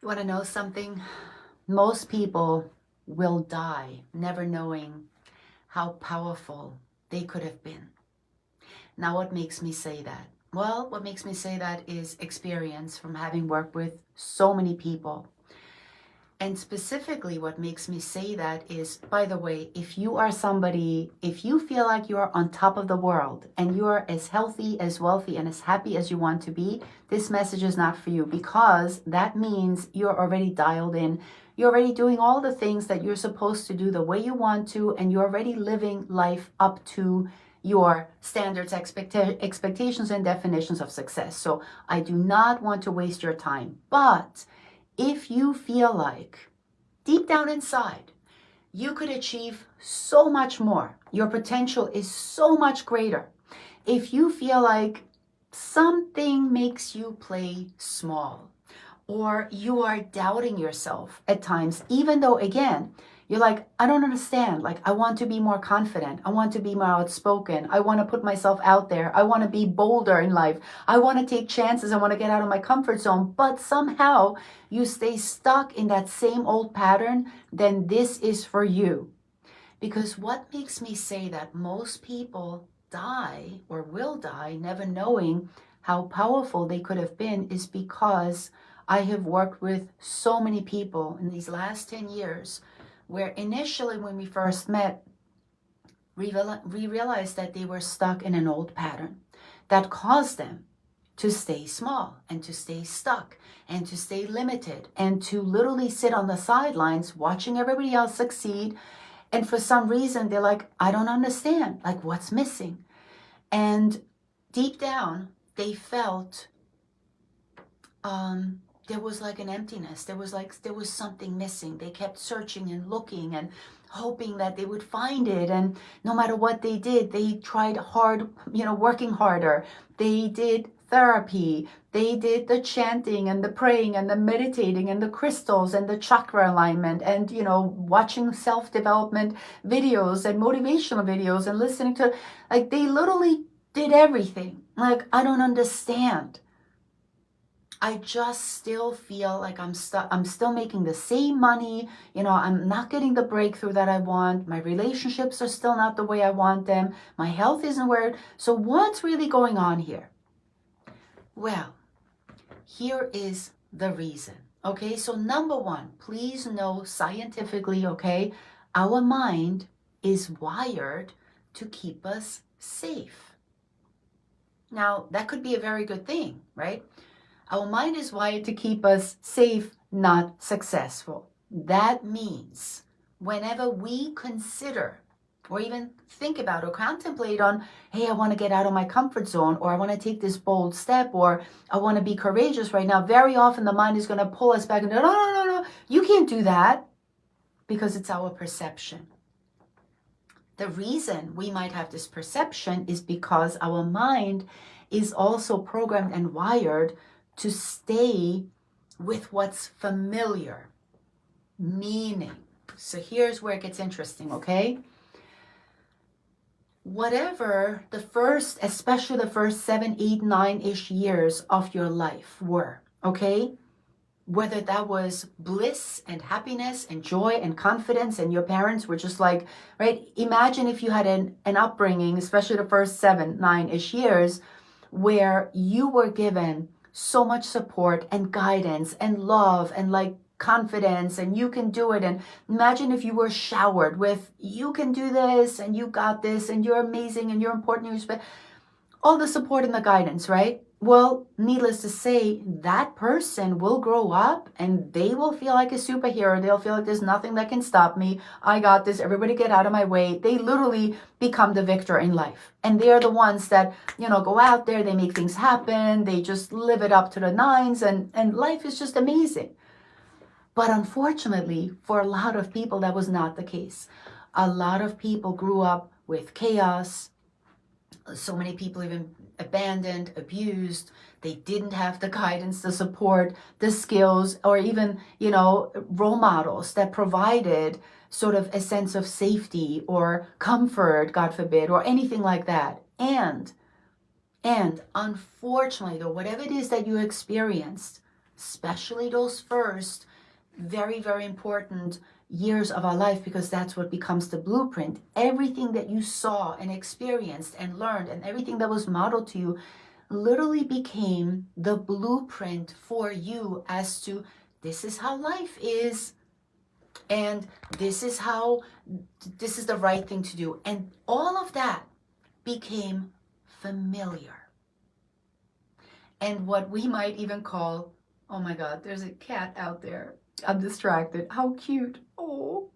You want to know something? Most people will die never knowing how powerful they could have been. Now, what makes me say that? Well, what makes me say that is experience from having worked with so many people. And specifically, what makes me say that is, by the way, if you are somebody, if you feel like you are on top of the world and you are as healthy, as wealthy, and as happy as you want to be, this message is not for you, because that means you're already dialed in. You're already doing all the things that you're supposed to do the way you want to, and you're already living life up to your standards, expectations, and definitions of success. So I do not want to waste your time. But if you feel like deep down inside you could achieve so much more, your potential is so much greater, if you feel like something makes you play small, or you are doubting yourself at times, even though, again, you're like, I don't understand. Like, I want to be more confident. I want to be more outspoken. I want to put myself out there. I want to be bolder in life. I want to take chances. I want to get out of my comfort zone. But somehow you stay stuck in that same old pattern, then this is for you. Because what makes me say that most people die or will die never knowing how powerful they could have been is because I have worked with so many people in these last 10 years where initially when we first met, we realized that they were stuck in an old pattern that caused them to stay small and to stay stuck and to stay limited and to literally sit on the sidelines watching everybody else succeed. And for some reason, they're like, I don't understand, like what's missing? And deep down, they felt there was like an emptiness. There was something missing. They kept searching and looking and hoping that they would find it. And no matter what they did, they tried hard, working harder. They did therapy. They did the chanting and the praying and the meditating and the crystals and the chakra alignment and, watching self-development videos and motivational videos and listening to, like, they literally did everything. Like, I don't understand. I just still feel like I'm stuck. I'm still making the same money. I'm not getting the breakthrough that I want. My relationships are still not the way I want them. My health isn't where. So what's really going on here? Well, here is the reason. Okay, so number one, please know scientifically, okay, our mind is wired to keep us safe. Now, that could be a very good thing, right? Our mind is wired to keep us safe, not successful. That means whenever we consider or even think about or contemplate on, hey, I want to get out of my comfort zone, or I want to take this bold step, or I want to be courageous right now, very often the mind is going to pull us back and go, no, you can't do that, because it's our perception. The reason we might have this perception is because our mind is also programmed and wired to stay with what's familiar, meaning. So here's where it gets interesting, okay? Whatever the first, especially the first 7, 8, 9-ish years of your life were, okay? Whether that was bliss and happiness and joy and confidence, and your parents were just like, right? Imagine if you had an upbringing, especially the first 7, 9-ish years, where you were given so much support and guidance and love and like confidence, and you can do it. And imagine if you were showered with, you can do this and you got this and you're amazing and you're important, you're all the support and the guidance, right? Well, needless to say, that person will grow up and they will feel like a superhero. They'll feel like there's nothing that can stop me. I got this. Everybody get out of my way. They literally become the victor in life. And they're the ones that, go out there, they make things happen. They just live it up to the nines, and life is just amazing. But unfortunately, for a lot of people, that was not the case. A lot of people grew up with chaos. So many people even abandoned, abused. They didn't have the guidance, the support, the skills, or even, role models that provided sort of a sense of safety or comfort, God forbid, or anything like that. And unfortunately, though, whatever it is that you experienced, especially those first very, very important years of our life, because that's what becomes the blueprint. Everything that you saw and experienced and learned and everything that was modeled to you literally became the blueprint for you as to this is how life is, and this is the right thing to do. And all of that became familiar. And what we might even call, oh my God, there's a cat out there. I'm distracted. How cute. Oh.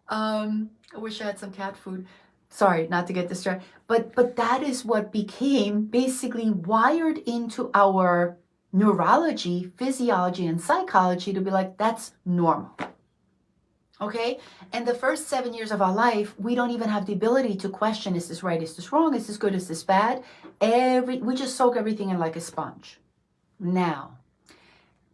I wish I had some cat food. Sorry, not to get distracted. But that is what became basically wired into our neurology, physiology, and psychology to be like, that's normal. Okay? And the first 7 years of our life, we don't even have the ability to question, is this right? Is this wrong? Is this good? Is this bad? We just soak everything in like a sponge. Now,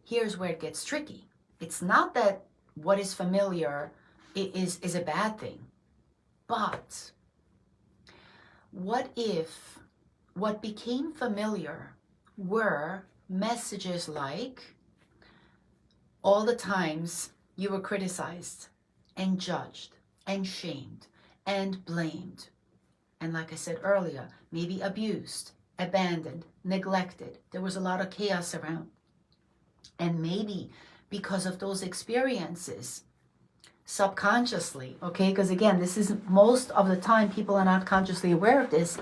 here's where it gets tricky. It's not that what is familiar is a bad thing. But what if what became familiar were messages like all the times you were criticized and judged and shamed and blamed, and like I said earlier, maybe abused, abandoned, neglected. There was a lot of chaos around. And maybe because of those experiences, subconsciously, okay, because again, this is most of the time people are not consciously aware of this,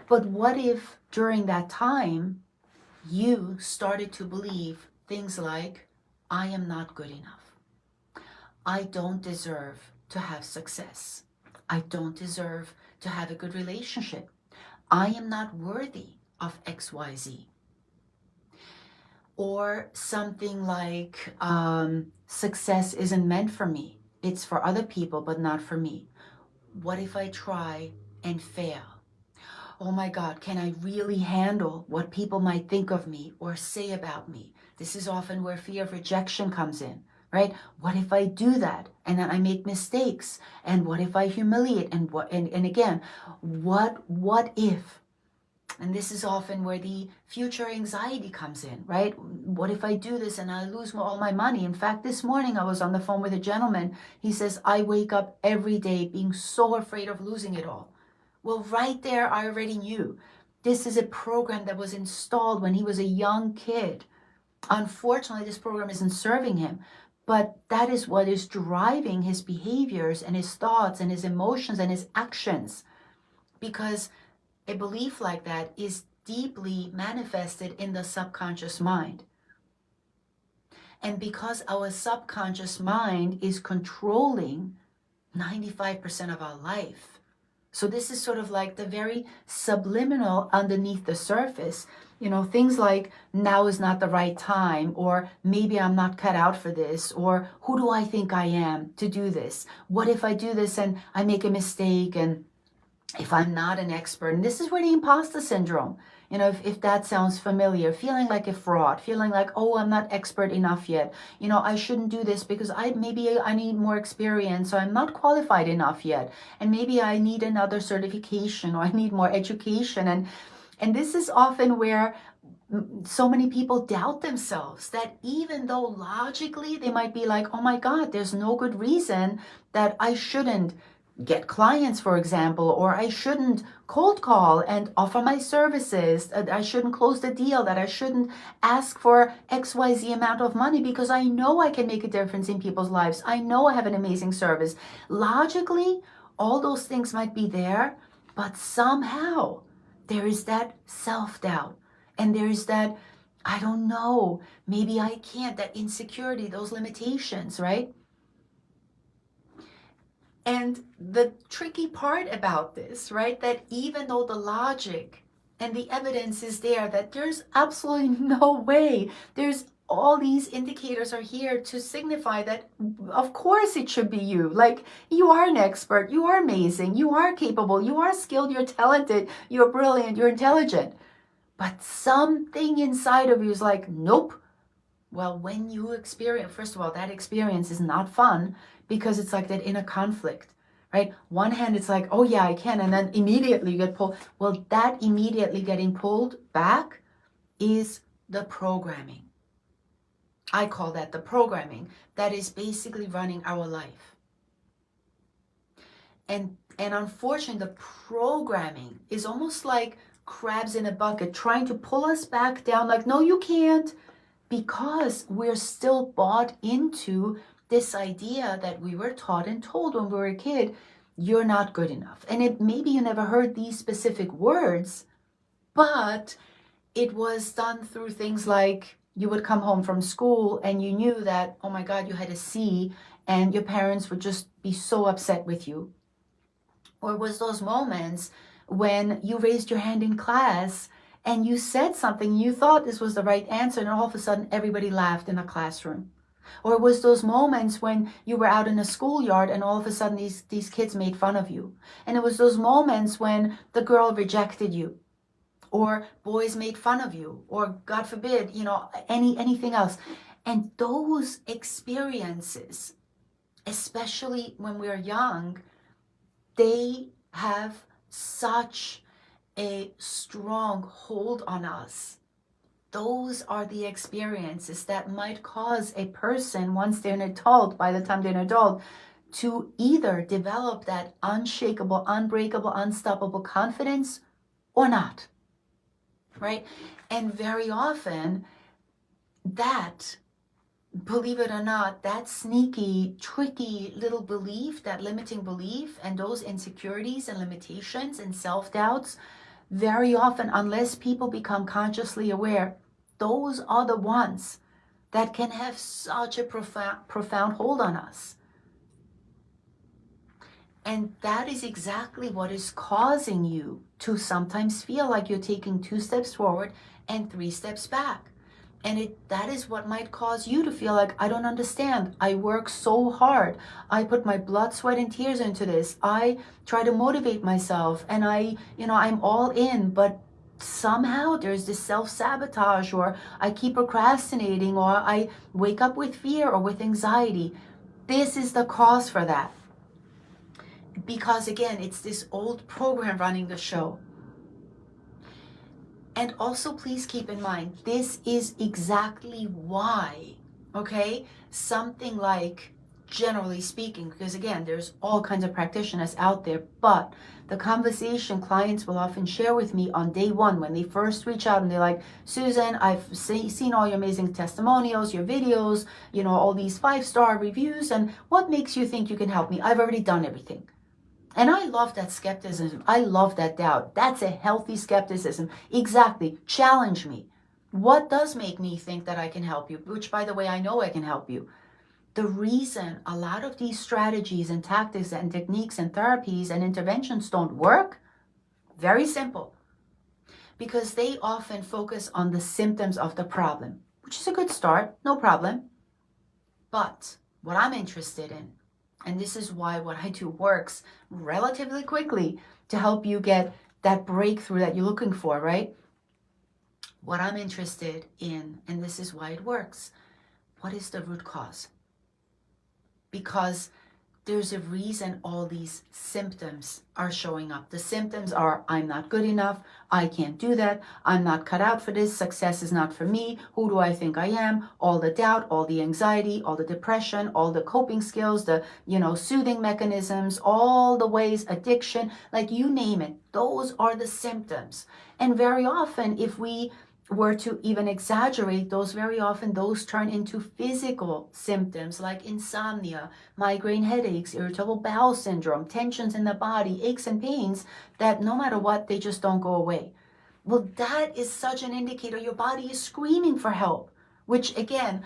but what if during that time you started to believe things like, I am not good enough. I don't deserve to have success. I don't deserve to have a good relationship. I am not worthy of XYZ. Or something like, success isn't meant for me. It's for other people, but not for me. What if I try and fail? Oh my God, can I really handle what people might think of me or say about me? This is often where fear of rejection comes in, right? What if I do that and then I make mistakes? And what if I humiliate? And again, what if? And this is often where the future anxiety comes in, right? What if I do this and I lose all my money? In fact, this morning I was on the phone with a gentleman. He says, I wake up every day being so afraid of losing it all. Well, right there, I already knew. This is a program that was installed when he was a young kid. Unfortunately, this program isn't serving him. But that is what is driving his behaviors and his thoughts and his emotions and his actions. Because a belief like that is deeply manifested in the subconscious mind. And because our subconscious mind is controlling 95% of our life. So this is sort of like the very subliminal underneath the surface. You know, things like now is not the right time, or maybe I'm not cut out for this, or who do I think I am to do this? What if I do this and I make a mistake, and if I'm not an expert? And this is where the imposter syndrome, you know, if that sounds familiar, feeling like a fraud, feeling like, oh, I'm not expert enough yet. You know, I shouldn't do this because maybe I need more experience, so I'm not qualified enough yet. And maybe I need another certification, or I need more education. And this is often where so many people doubt themselves, that even though logically they might be like, oh my God, there's no good reason that I shouldn't get clients, for example, or I shouldn't cold call and offer my services, that I shouldn't close the deal, that I shouldn't ask for XYZ amount of money because I know I can make a difference in people's lives. I know I have an amazing service. Logically, all those things might be there, but somehow there is that self-doubt, and there is that, I don't know, maybe I can't, that insecurity, those limitations, right? And the tricky part about this, right, that even though the logic and the evidence is there, that there's absolutely no way, there's all these indicators are here to signify that, of course, it should be you. Like, you are an expert, you are amazing, you are capable, you are skilled, you're talented, you're brilliant, you're intelligent. But something inside of you is like, nope. Well, when you experience, first of all, that experience is not fun, because it's like that inner conflict, right? One hand, it's like, oh yeah, I can. And then immediately you get pulled. Well, that immediately getting pulled back is the programming. I call that the programming that is basically running our life. And unfortunately, the programming is almost like crabs in a bucket trying to pull us back down, like, no, you can't, because we're still bought into this idea that we were taught and told when we were a kid, you're not good enough. And maybe you never heard these specific words, but it was done through things like you would come home from school and you knew that, oh my God, you had a C, and your parents would just be so upset with you. Or was those moments when you raised your hand in class and you said something, you thought this was the right answer, and all of a sudden everybody laughed in the classroom. Or was those moments when you were out in a schoolyard and all of a sudden these kids made fun of you. And it was those moments when the girl rejected you, or boys made fun of you, or God forbid, anything else. And those experiences, especially when we're young, they have such a strong hold on us. Those are the experiences that might cause a person, once they're an adult, by the time they're an adult, to either develop that unshakable, unbreakable, unstoppable confidence or not, right? And very often that, believe it or not, that sneaky, tricky little belief, that limiting belief, and those insecurities and limitations and self-doubts, very often, unless people become consciously aware, those are the ones that can have such a profound hold on us. And that is exactly what is causing you to sometimes feel like you're taking 2 steps forward and 3 steps back. And that is what might cause you to feel like, I don't understand. I work so hard. I put my blood, sweat, and tears into this. I try to motivate myself, and I'm all in, but somehow there's this self-sabotage, or I keep procrastinating, or I wake up with fear or with anxiety. This is the cause for that. Because again, it's this old program running the show. And also, please keep in mind, this is exactly why, okay, something like, generally speaking, because again, there's all kinds of practitioners out there, but the conversation clients will often share with me on day one when they first reach out and they're like, Susan, I've seen all your amazing testimonials, your videos, all these 5-star reviews, and what makes you think you can help me? I've already done everything. And I love that skepticism. I love that doubt. That's a healthy skepticism. Exactly. Challenge me. What does make me think that I can help you? Which, by the way, I know I can help you. The reason a lot of these strategies and tactics and techniques and therapies and interventions don't work, very simple. Because they often focus on the symptoms of the problem, which is a good start, no problem. But what I'm interested in, and this is why what I do works relatively quickly to help you get that breakthrough that you're looking for, right? What I'm interested in, and this is why it works, what is the root cause? Because there's a reason all these symptoms are showing up. The symptoms are, I'm not good enough, I can't do that, I'm not cut out for this, success is not for me, who do I think I am, all the doubt, all the anxiety, all the depression, all the coping skills, the, soothing mechanisms, all the ways, addiction, like you name it, those are the symptoms. And very often, if we were to even exaggerate those, very often those turn into physical symptoms like insomnia, migraine headaches, irritable bowel syndrome, tensions in the body, aches and pains that no matter what, they just don't go away. Well, that is such an indicator your body is screaming for help, which again,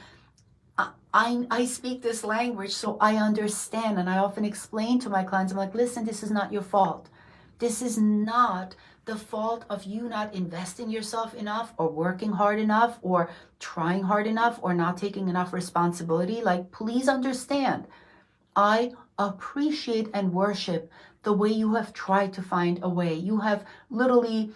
I speak this language so I understand, and I often explain to my clients, I'm like, listen, this is not your fault. This is not the fault of you not investing yourself enough or working hard enough or trying hard enough or not taking enough responsibility. Like, please understand, I appreciate and worship the way you have tried to find a way. You have literally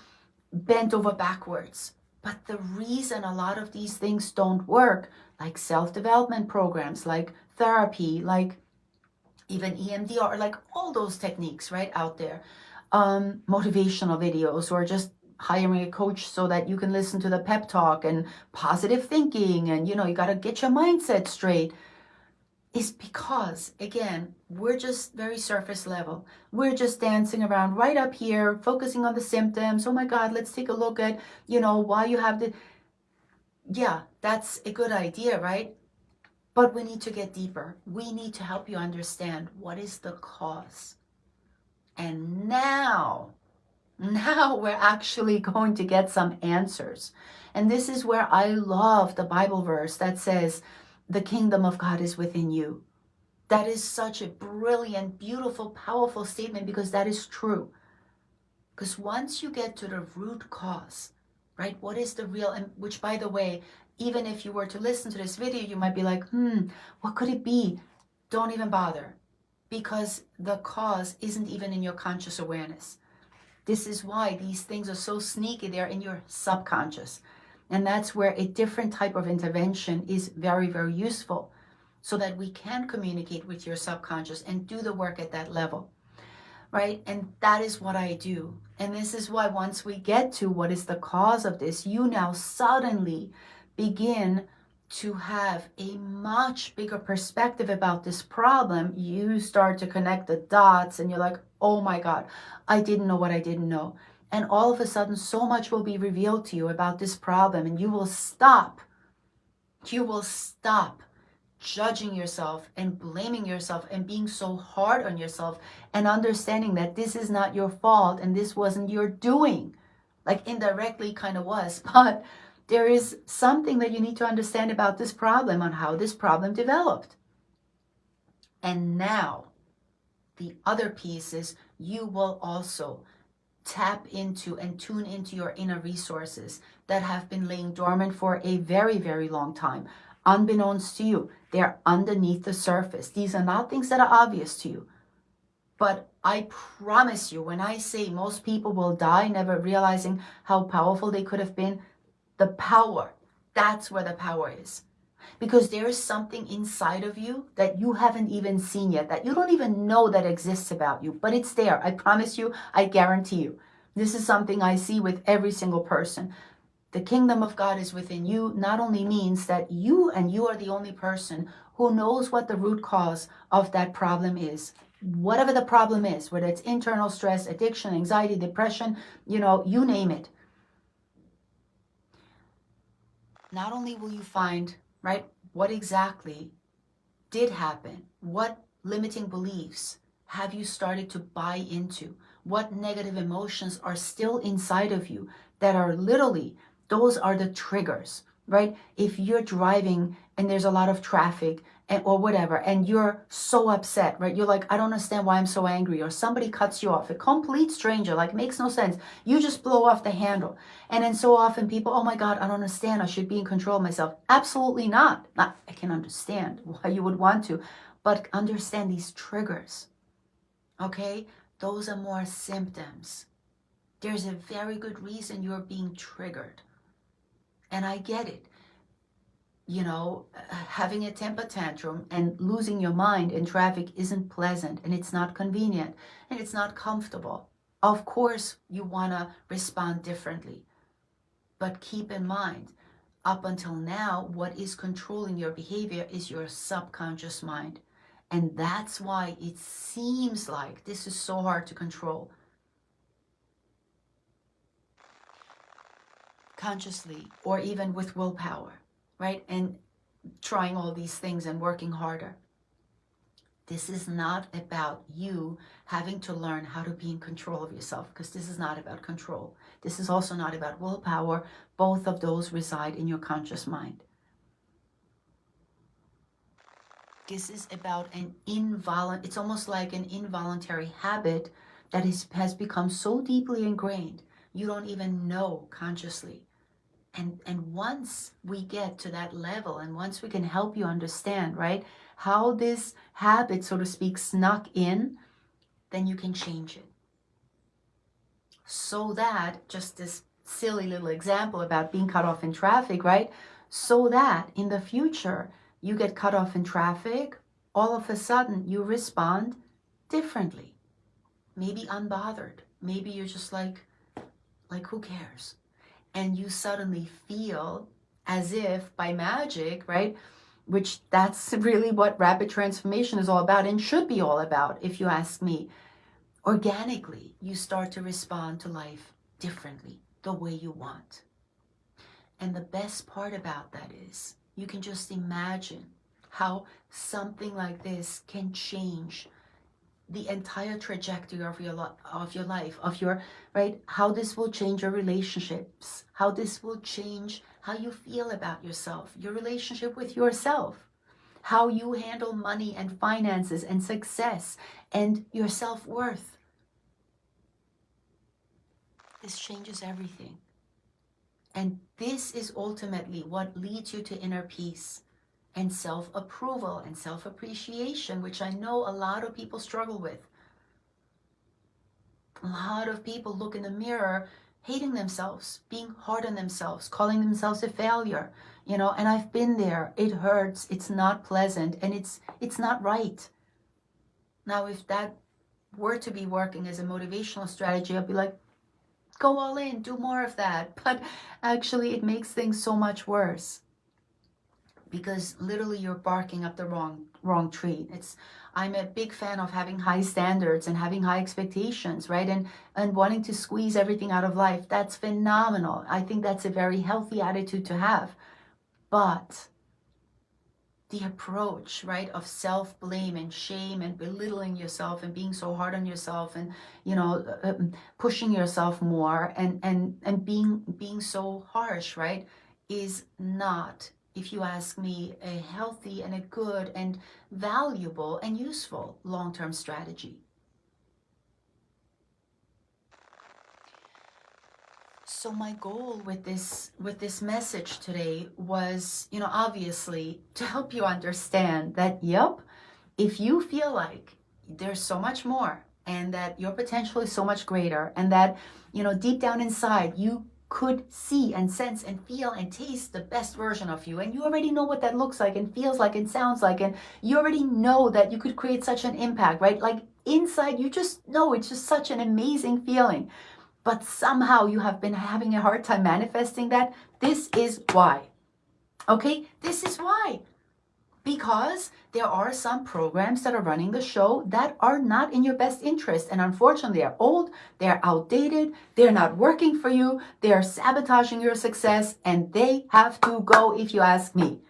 bent over backwards. But the reason a lot of these things don't work, like self-development programs, like therapy, like even EMDR, like all those techniques right out there, motivational videos, or just hiring a coach so that you can listen to the pep talk and positive thinking and, you got to get your mindset straight, is because, again, we're just very surface level. We're just dancing around right up here, focusing on the symptoms. Oh my God, let's take a look at, why you have the... Yeah, that's a good idea, right? But we need to get deeper. We need to help you understand what is the cause. And now we're actually going to get some answers. And this is where I love the Bible verse that says, the kingdom of God is within you. That is such a brilliant, beautiful, powerful statement, because that is true. Because once you get to the root cause, right, what is the real, and which, by the way, even if you were to listen to this video, you might be like, what could it be? Don't even bother, because the cause isn't even in your conscious awareness. This is why these things are so sneaky. They're in your subconscious. And that's where a different type of intervention is very, very useful, so that we can communicate with your subconscious and do the work at that level, right? And that is what I do. And this is why once we get to what is the cause of this, you now suddenly begin to have a much bigger perspective about this problem. You start to connect the dots and you're like, oh my God, I didn't know what I didn't know. And all of a sudden, so much will be revealed to you about this problem, and you will stop judging yourself and blaming yourself and being so hard on yourself, and understanding that this is not your fault and this wasn't your doing. Like, indirectly kind of was, but there is something that you need to understand about this problem, on how this problem developed. And now the other piece is, you will also tap into and tune into your inner resources that have been laying dormant for a very, very long time. Unbeknownst to you, they're underneath the surface. These are not things that are obvious to you. But I promise you, when I say most people will die never realizing how powerful they could have been, the power, that's where the power is. Because there is something inside of you that you haven't even seen yet, that you don't even know that exists about you, but it's there. I promise you, I guarantee you. This is something I see with every single person. The kingdom of God is within you not only means that you are the only person who knows what the root cause of that problem is. Whatever the problem is, whether it's internal stress, addiction, anxiety, depression, you name it. Not only will you find, right, what exactly did happen, what limiting beliefs have you started to buy into, what negative emotions are still inside of you that are literally, those are the triggers, right? If you're driving and there's a lot of traffic or whatever, and you're so upset, right? You're like, I don't understand why I'm so angry. Or somebody cuts you off, a complete stranger, like, makes no sense. You just blow off the handle. And then so often people, oh my God, I don't understand. I should be in control of myself. Absolutely not. I can understand why you would want to, but understand these triggers, okay? Those are more symptoms. There's a very good reason you're being triggered. And I get it. Having a temper tantrum and losing your mind in traffic isn't pleasant, and it's not convenient, and it's not comfortable. Of course, you want to respond differently. But keep in mind, up until now, what is controlling your behavior is your subconscious mind. And that's why it seems like this is so hard to control. Consciously, or even with willpower, right? And trying all these things and working harder. This is not about you having to learn how to be in control of yourself, because this is not about control. This is also not about willpower. Both of those reside in your conscious mind. This is about it's almost like an involuntary habit that has become so deeply ingrained, you don't even know consciously. And once we get to that level, and once we can help you understand, right, how this habit, so to speak, snuck in, then you can change it. So that, just this silly little example about being cut off in traffic, right? So that in the future, you get cut off in traffic, all of a sudden you respond differently. Maybe unbothered. Maybe you're just like Like, who cares? And you suddenly feel as if by magic, right? Which that's really what rapid transformation is all about and should be all about, if you ask me. Organically, you start to respond to life differently, the way you want. And the best part about that is you can just imagine how something like this can change the entire trajectory of your life, of your, right, how this will change your relationships, how this will change how you feel about yourself, your relationship with yourself, how you handle money and finances and success and your self-worth. This changes everything. And this is ultimately what leads you to inner peace and self-approval and self-appreciation, which I know a lot of people struggle with. A lot of people look in the mirror hating themselves, being hard on themselves, calling themselves a failure, you know, and I've been there. It hurts, it's not pleasant, and it's not right. Now, if that were to be working as a motivational strategy, I'd be like, go all in, do more of that. But actually, it makes things so much worse, because literally you're barking up the wrong tree. I'm a big fan of having high standards and having high expectations, right? And wanting to squeeze everything out of life. That's phenomenal. I think that's a very healthy attitude to have. But the approach, right, of self-blame and shame and belittling yourself and being so hard on yourself and, you know, pushing yourself more and being so harsh, right, is not, if you ask me, a healthy and a good and valuable and useful long-term strategy. So my goal with this message today was, you know, obviously to help you understand that, yep, if you feel like there's so much more and that your potential is so much greater and that, you know, deep down inside you could see and sense and feel and taste the best version of you, and you already know what that looks like and feels like and sounds like, and you already know that you could create such an impact, right? Like inside you just know it's just such an amazing feeling. But somehow you have been having a hard time manifesting that. This is why. Okay? This is why. Because there are some programs that are running the show that are not in your best interest. And unfortunately, they're old, they're outdated, they're not working for you, they're sabotaging your success, and they have to go, if you ask me.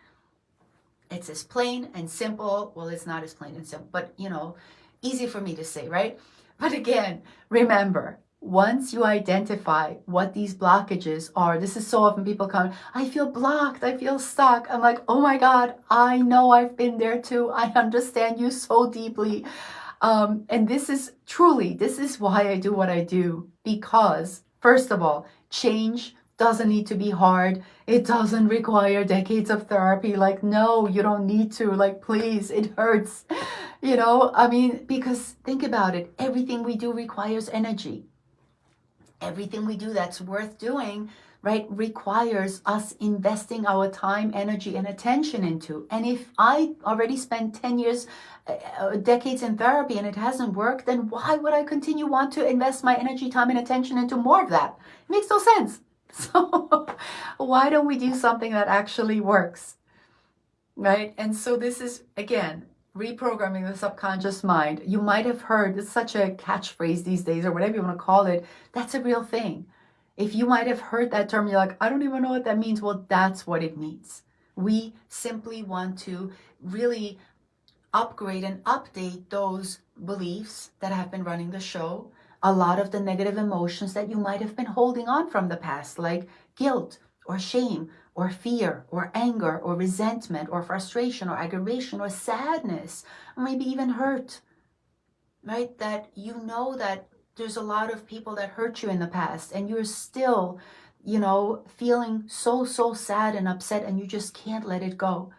It's as plain and simple. Well, it's not as plain and simple, but, you know, easy for me to say, right? But again, remember, once you identify what these blockages are, this is so often people come, I feel blocked, I feel stuck. I'm like, oh my God, I know, I've been there too. I understand you so deeply. And this is why I do what I do. Because first of all, change doesn't need to be hard. It doesn't require decades of therapy. Like, no, you don't need to. Like, please, it hurts. You know, I mean, because think about it. Everything we do requires energy. Everything we do that's worth doing, right, requires us investing our time, energy, and attention into. And if I already spent 10 years, decades in therapy and it hasn't worked, then why would I continue want to invest my energy, time, and attention into more of that? It makes no sense. So why don't we do something that actually works, right? And so this is, again, reprogramming the subconscious mind. You might have heard, it's such a catchphrase these days, or whatever you want to call it. That's a real thing. If you might have heard that term, you're like, I don't even know what that means. Well, that's what it means. We simply want to really upgrade and update those beliefs that have been running the show. A lot of the negative emotions that you might have been holding on from the past, like guilt or shame or fear or anger or resentment or frustration or aggravation or sadness, or maybe even hurt, right? That you know that there's a lot of people that hurt you in the past and you're still, you know, feeling so sad and upset and you just can't let it go.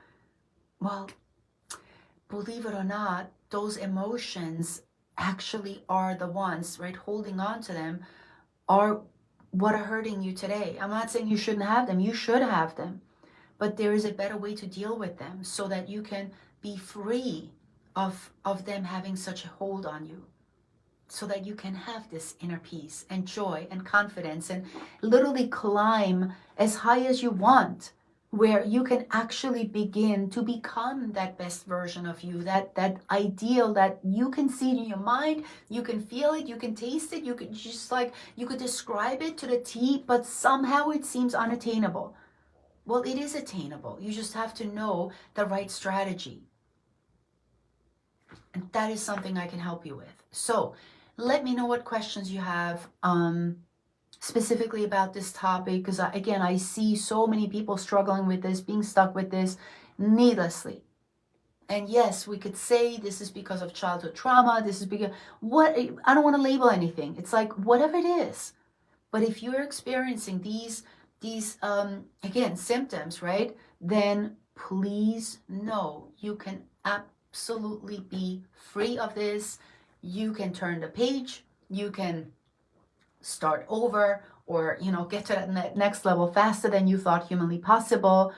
Well, believe it or not, those emotions actually are the ones, right, holding on to them are what are hurting you today. I'm not saying you shouldn't have them. You should have them. But there is a better way to deal with them so that you can be free of them having such a hold on you. so that you can have this inner peace and joy and confidence and literally climb as high as you want, where you can actually begin to become that best version of you, that ideal that you can see in your mind, you can feel it, you can taste it, you could just like, you could describe it to the T, but somehow it seems unattainable. Well, it is attainable. You just have to know the right strategy. And that is something I can help you with. So let me know what questions you have specifically about this topic, because again, I see so many people struggling with this, being stuck with this needlessly. And yes, we could say this is because of childhood trauma. This is because what, I don't want to label anything. It's like whatever it is. But if you're experiencing these again, symptoms, right, then please know you can absolutely be free of this. You can turn the page, you can start over, or get to that next level faster than you thought humanly possible.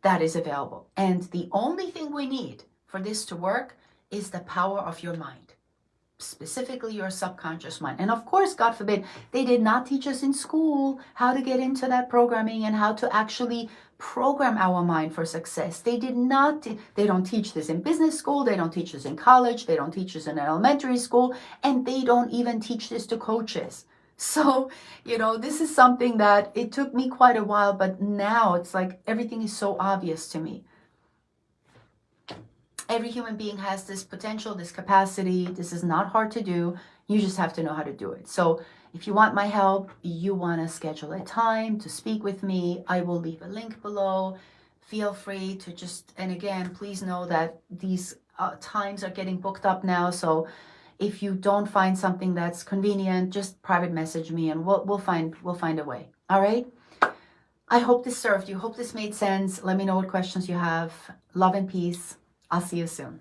That is available. And the only thing we need for this to work is the power of your mind, specifically your subconscious mind. And of course, God forbid, they did not teach us in school how to get into that programming and how to actually program our mind for success. They did not, they don't teach this in business school, they don't teach this in college, they don't teach this in elementary school, and they don't even teach this to coaches. So, this is something that it took me quite a while, but now it's like everything is so obvious to me. Every human being has this potential, this capacity. This is not hard to do. You just have to know how to do it. So if you want my help, you want to schedule a time to speak with me, I will leave a link below. Feel free to just, and again, please know that these times are getting booked up now. So if you don't find something that's convenient, just private message me and we'll find a way. All right? I hope this served you. Hope this made sense. Let me know what questions you have. Love and peace. I'll see you soon.